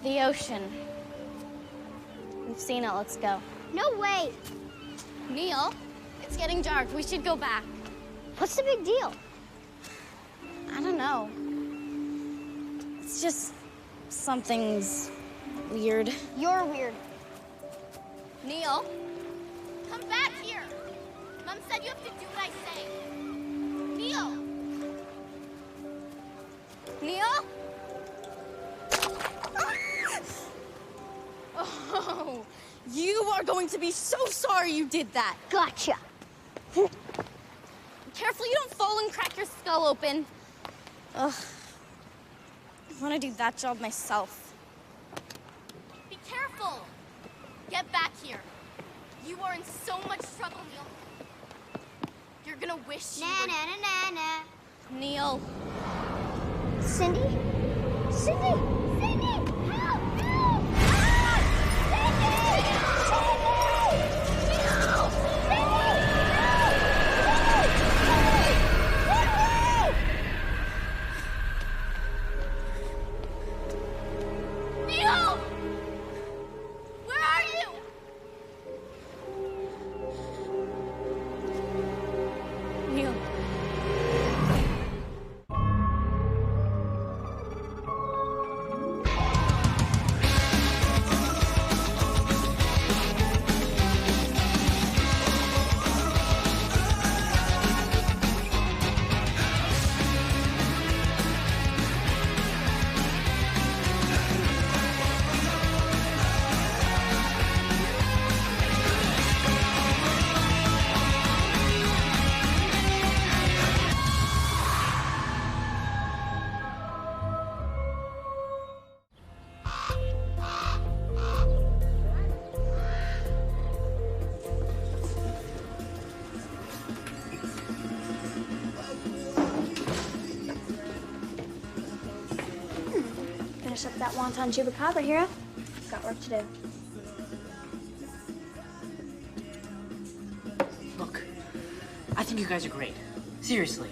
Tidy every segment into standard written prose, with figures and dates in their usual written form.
The ocean. We've seen it, let's go. No way! Neil, it's getting dark. We should go back. What's the big deal? I don't know. It's just something's weird. You're weird. Neil, come back here. Mom said you have to do what I say. Neil! Neil? Oh, you are going to be so sorry you did that. Gotcha. Careful you don't fall and crack your skull open. Ugh. I want to do that job myself. Be careful. Get back here. You are in so much trouble, Neil. You're gonna wish you were... Na-na-na-na-na. Neil. Cindy? Cindy! Cindy! Help! Help! Ah! Cindy! Cindy! Help! Cindy! Neil! Where are you? Neil. Finish up that wonton chupacabra, hero. Got work to do. Look, I think you guys are great. Seriously.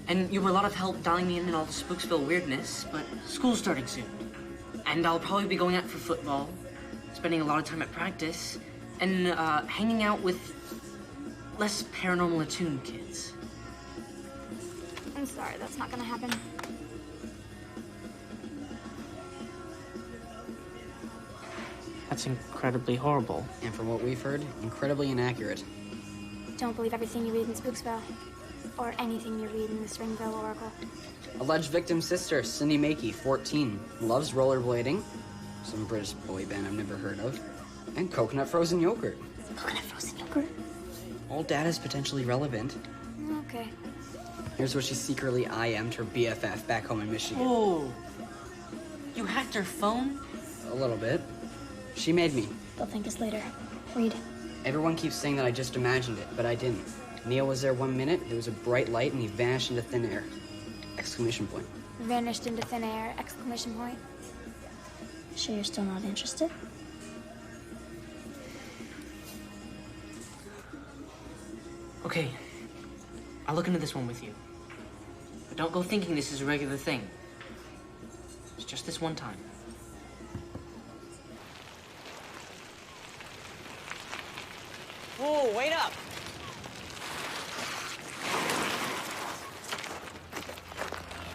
And you were a lot of help dialing me in and all the Spooksville weirdness, but school's starting soon. And I'll probably be going out for football, spending a lot of time at practice, and hanging out with less paranormal attuned kids. I'm sorry, that's not gonna happen. That's incredibly horrible. And from what we've heard, incredibly inaccurate. Don't believe everything you read in Spooksville. Or anything you read in the Springville Oracle. Alleged victim's sister, Cindy Makey, 14, loves rollerblading, some British boy band I've never heard of, and coconut frozen yogurt. Coconut frozen yogurt? All data is potentially relevant. Okay. Here's what she secretly IM'd her BFF back home in Michigan. Oh, you hacked her phone? A little bit. She made me. They'll thank us later. Read. Everyone keeps saying that I just imagined it, but I didn't. Neil was there 1 minute, there was a bright light, and he vanished into thin air. Exclamation point. Vanished into thin air, exclamation point. Sure you're still not interested? Okay, I'll look into this one with you. But don't go thinking this is a regular thing. It's just this one time. Whoa, wait up!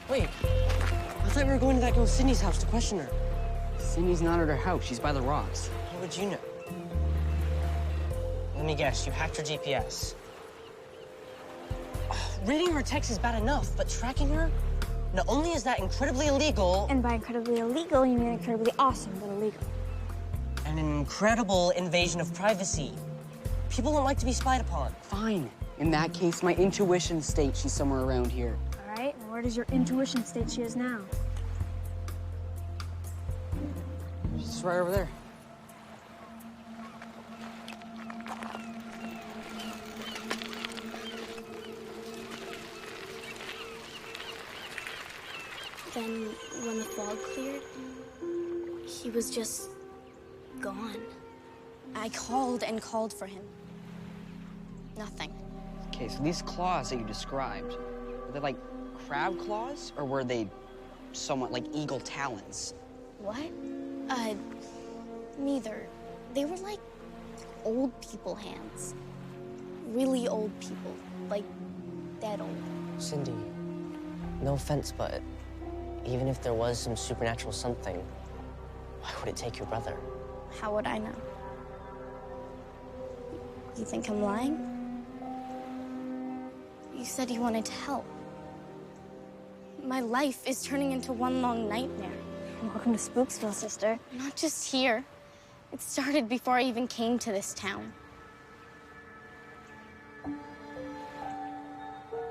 Wait, I thought we were going to that girl Sydney's house to question her. Cindy's not at her house, she's by the rocks. How would you know? Let me guess, you hacked her GPS. Reading her text is bad enough, but tracking her? Not only is that incredibly illegal... And by incredibly illegal, you mean incredibly awesome, but illegal. And an incredible invasion of privacy. People don't like to be spied upon. Fine. In that case, my intuition states she's somewhere around here. All right, and where does your intuition state she is now? She's right over there. Then, when the fog cleared, he was just gone. I called and called for him. Nothing. Okay, so these claws that you described, were they like crab claws, or were they somewhat like eagle talons? What? Neither. They were like old people hands. Really old people. Like dead old. Cindy, no offense, but even if there was some supernatural something, why would it take your brother? How would I know? You think I'm lying? You said you wanted to help. My life is turning into one long nightmare. Welcome to Spooksville, sister. Not just here. It started before I even came to this town.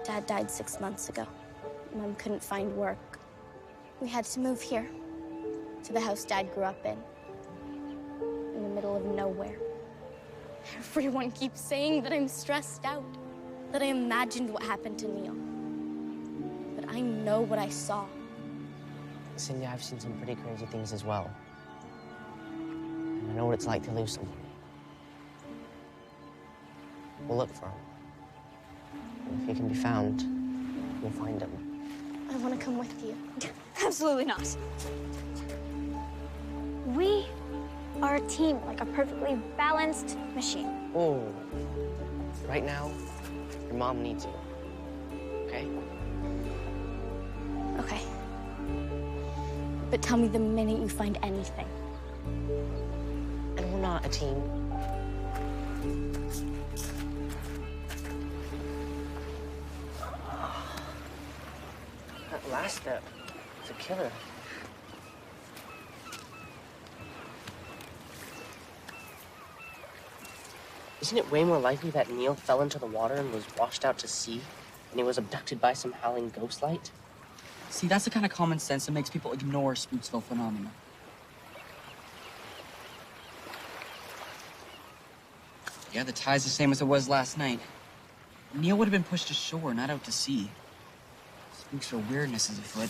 Dad died 6 months ago. Mom couldn't find work. We had to move here, to the house Dad grew up in the middle of nowhere. Everyone keeps saying that I'm stressed out, that I imagined what happened to Neil. But I know what I saw. Cindy, I've seen some pretty crazy things as well. And I know what it's like to lose someone. We'll look for him. And if he can be found, we'll find him. I want to come with you. Absolutely not. We are a team, like a perfectly balanced machine. Oh, right now, your mom needs you, okay? Okay. But tell me the minute you find anything. And we're not a team. That last step, it's a killer. Isn't it way more likely that Neil fell into the water and was washed out to sea, and he was abducted by some howling ghost light? See, that's the kind of common sense that makes people ignore Spooksville phenomena. Yeah, the tide's the same as it was last night. Neil would have been pushed ashore, not out to sea. Spooksville weirdness is afoot.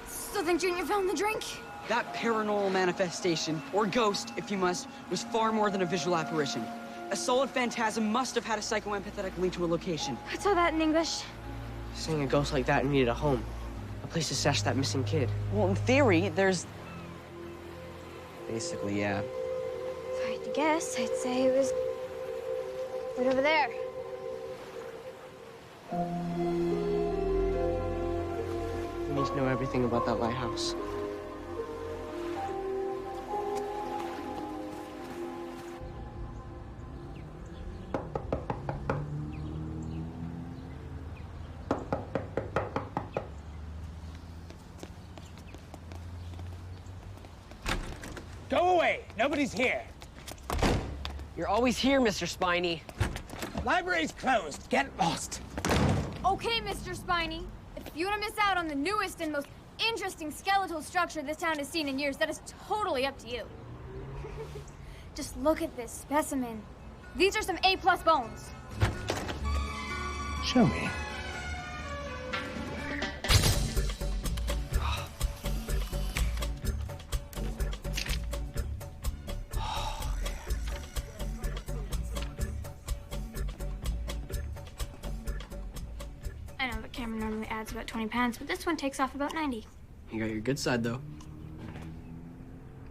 Still think Junior found the drink? That paranormal manifestation, or ghost, if you must, was far more than a visual apparition. A solid phantasm must have had a psychoempathetic link to a location. What's all that in English? Seeing a ghost like that needed a home, a place to stash that missing kid. Well, in theory, there's... Basically, yeah. If I had to guess, I'd say it was right over there. We need to know everything about that lighthouse. Go away! Nobody's here. You're always here, Mr. Spiny. Library's closed. Get lost. Okay, Mr. Spiny. If you want to miss out on the newest and most interesting skeletal structure this town has seen in years, that is totally up to you. Just look at this specimen. These are some A+ bones. Show me. I know the camera normally adds about 20 pounds, but this one takes off about 90. You got your good side, though.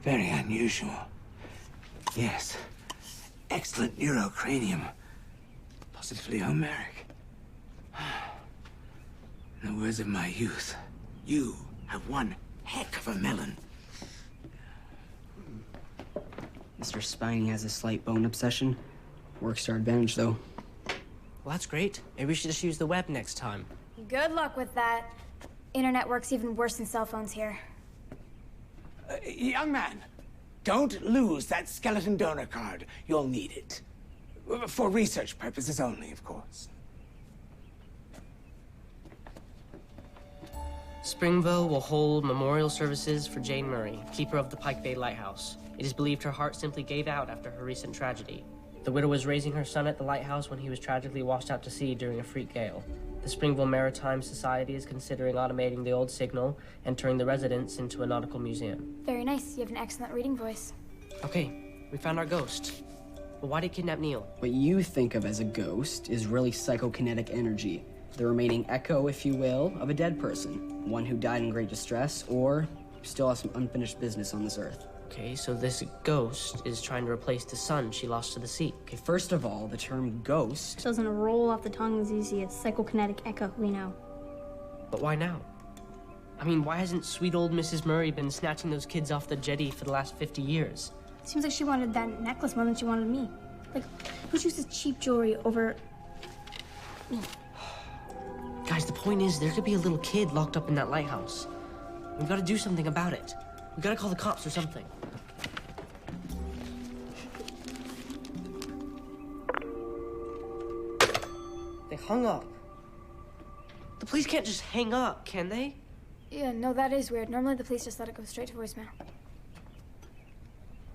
Very unusual. Yes. Excellent neurocranium. Positively Homeric. In the words of my youth, you have one heck of a melon. Mr. Spiny has a slight bone obsession. Works to our advantage, though. Well, that's great. Maybe we should just use the web next time. Good luck with that. Internet works even worse than cell phones here. Young man, don't lose that skeleton donor card. You'll need it. For research purposes only, of course. Springville will hold memorial services for Jane Murray, keeper of the Pike Bay Lighthouse. It is believed her heart simply gave out after her recent tragedy. The widow was raising her son at the lighthouse when he was tragically washed out to sea during a freak gale. The Springville Maritime Society is considering automating the old signal and turning the residence into a nautical museum. Very nice. You have an excellent reading voice. Okay, we found our ghost. But why did he kidnap Neil? What you think of as a ghost is really psychokinetic energy. The remaining echo, if you will, of a dead person. One who died in great distress, or still has some unfinished business on this earth. Okay, so this ghost is trying to replace the son she lost to the sea. Okay, first of all, the term ghost Doesn't roll off the tongue as easy as psychokinetic echo, we know. But why now? I mean, why hasn't sweet old Mrs. Murray been snatching those kids off the jetty for the last 50 years? Seems like she wanted that necklace more than she wanted me. Like, who chooses cheap jewelry over me? Guys, the point is, there could be a little kid locked up in that lighthouse. We've got to do something about it. We gotta call the cops or something. They hung up. The police can't just hang up, can they? Yeah, no, that is weird. Normally the police just let it go straight to voicemail.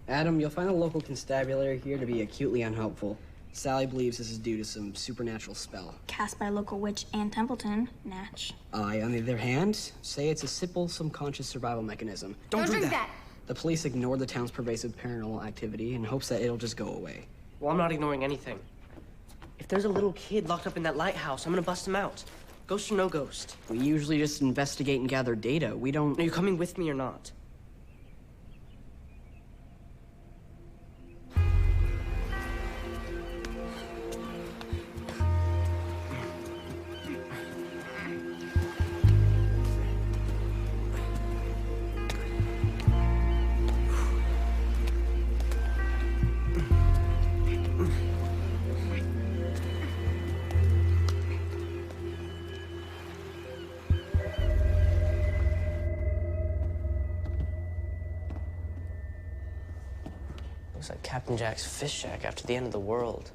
Adam, you'll find a local constabulary here to be acutely unhelpful. Sally believes this is due to some supernatural spell. Cast by a local witch Ann Templeton, Natch. I, on the other hand, say it's a simple subconscious survival mechanism. Don't drink that! The police ignored the town's pervasive paranormal activity in hopes that it'll just go away. Well, I'm not ignoring anything. If there's a little kid locked up in that lighthouse, I'm gonna bust him out. Ghost or no ghost. We usually just investigate and gather data. We don't... Are you coming with me or not? Looks like Captain Jack's fish shack after the end of the world.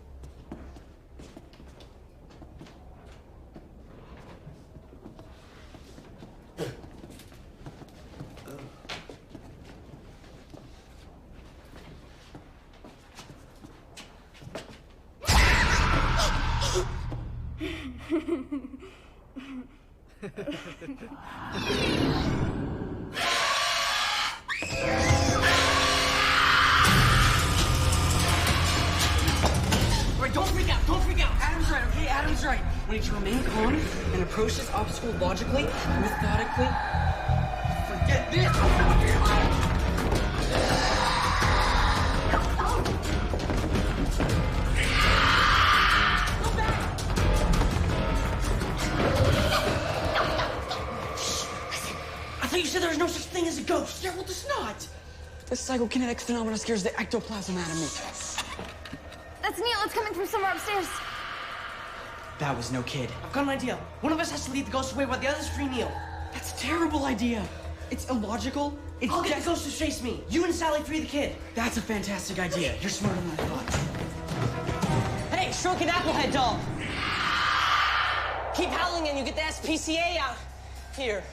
We need to remain calm and approach this obstacle logically, methodically. Forget this! I thought you said there was no such thing as a ghost. Yeah, well, there's not. This psychokinetic phenomena scares the ectoplasm out of me. That's Neil. It's coming from somewhere upstairs. That was no kid. I've got an idea. One of us has to lead the ghost away while the others free Neil. That's a terrible idea. It's illogical. I'll get the ghost to chase me. You and Sally free the kid. That's a fantastic idea. You're smarter than I thought. Hey, shrunken applehead doll. Keep howling and you get the SPCA out. Here.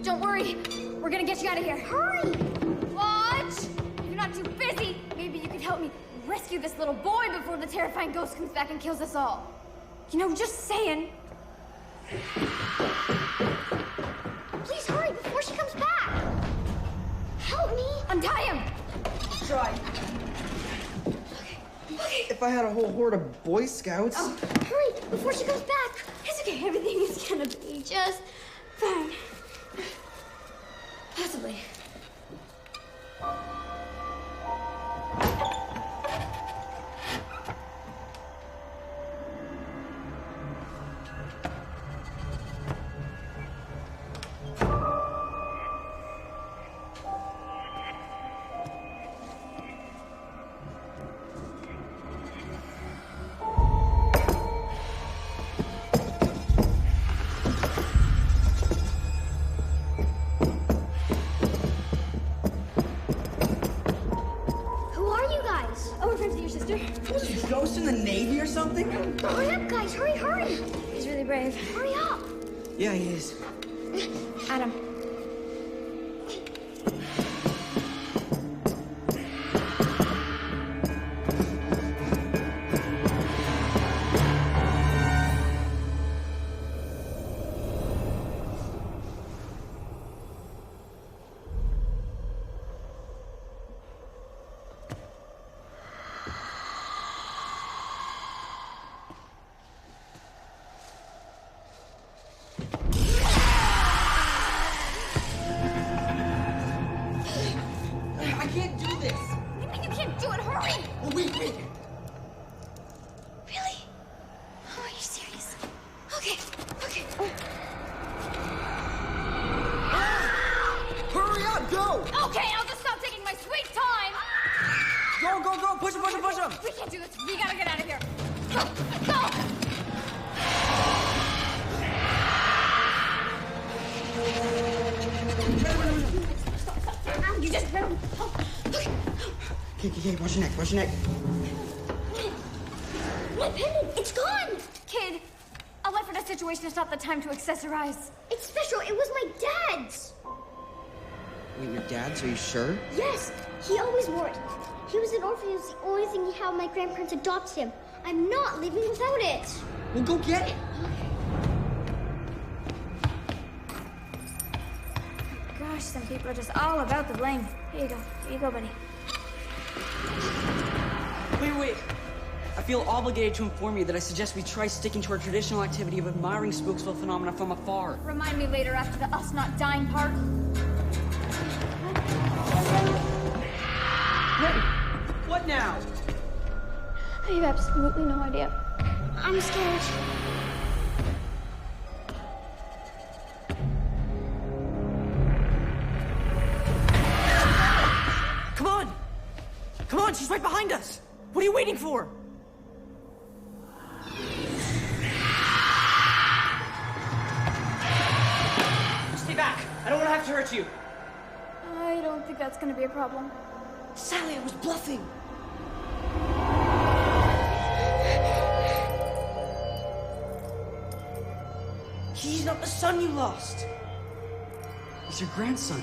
Don't worry. We're gonna get you out of here. Hurry! What? If you're not too busy, maybe you could help me rescue this little boy before the terrifying ghost comes back and kills us all. You know, just saying. Please hurry before she comes back. Help me. Untie him! Try. Okay. If I had a whole horde of Boy Scouts... Oh, hurry before she comes back. It's okay. Everything is gonna be just fine. Possibly. Ghost in the Navy or something? Hurry up, guys. Hurry, hurry. He's really brave. Hurry up. Yeah, he is. Adam. Okay, watch your neck, watch your neck. My pendant, it's gone. Kid, I'll wait for the situation to stop the time to accessorize. It's special. It was my dad's. Wait, your dad's? Are you sure? Yes, he always wore it. He was an orphan. It was the only thing he had when my grandparents adopted him. I'm not leaving without it. Well, go get it. Gosh, some people are just all about the bling. Here you go. Here you go, buddy. Wait. I feel obligated to inform you that I suggest we try sticking to our traditional activity of admiring Spooksville phenomena from afar. Remind me later after the us not dying part. What now? I have absolutely no idea. I'm scared. Come on, she's right behind us. What are you waiting for? Stay back. I don't want to have to hurt you. I don't think that's gonna be a problem. Sally, I was bluffing. He's not the son you lost. He's your grandson.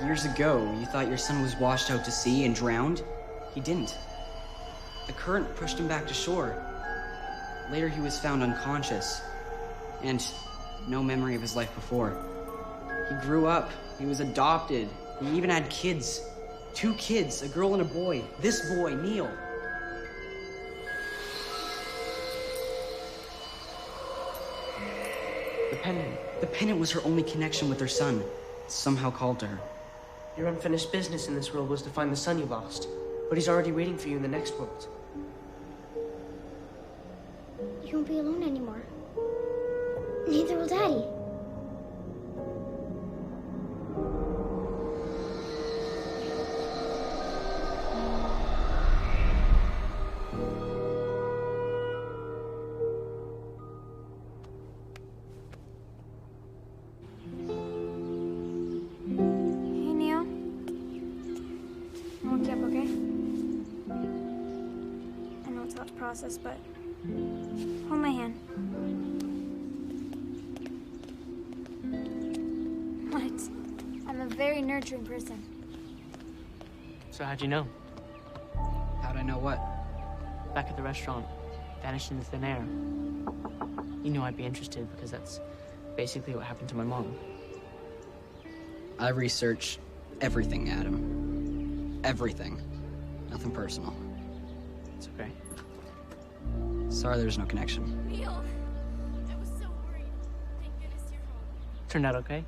Years ago, you thought your son was washed out to sea and drowned. He didn't. The current pushed him back to shore. Later, he was found unconscious, and no memory of his life before. He grew up. He was adopted. He even had kids. 2 kids, a girl and a boy. This boy, Neil. The pendant was her only connection with her son. It somehow called to her. Your unfinished business in this world was to find the son you lost, but he's already waiting for you in the next world. You won't be alone anymore. Neither will Daddy. Process, but hold my hand. What? I'm a very nurturing person. So how'd you know? How'd I know what? Back at the restaurant, vanished into thin air. You knew I'd be interested because that's basically what happened to my mom. I research everything, Adam. Everything. Nothing personal. It's okay. Sorry there's no connection. Neil, I was so worried. Thank goodness you're home. Turned out okay?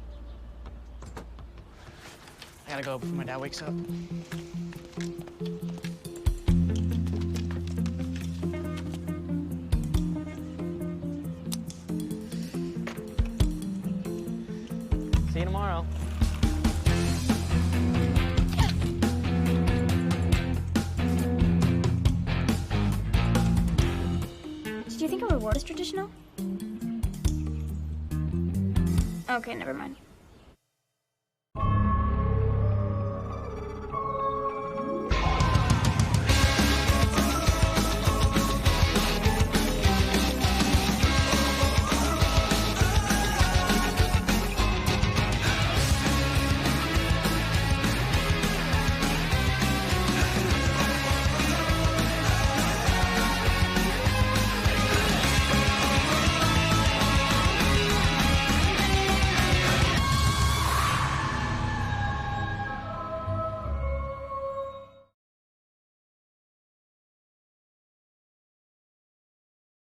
Gotta go before my dad wakes up. See you tomorrow. Did you think a reward is traditional? Okay, never mind.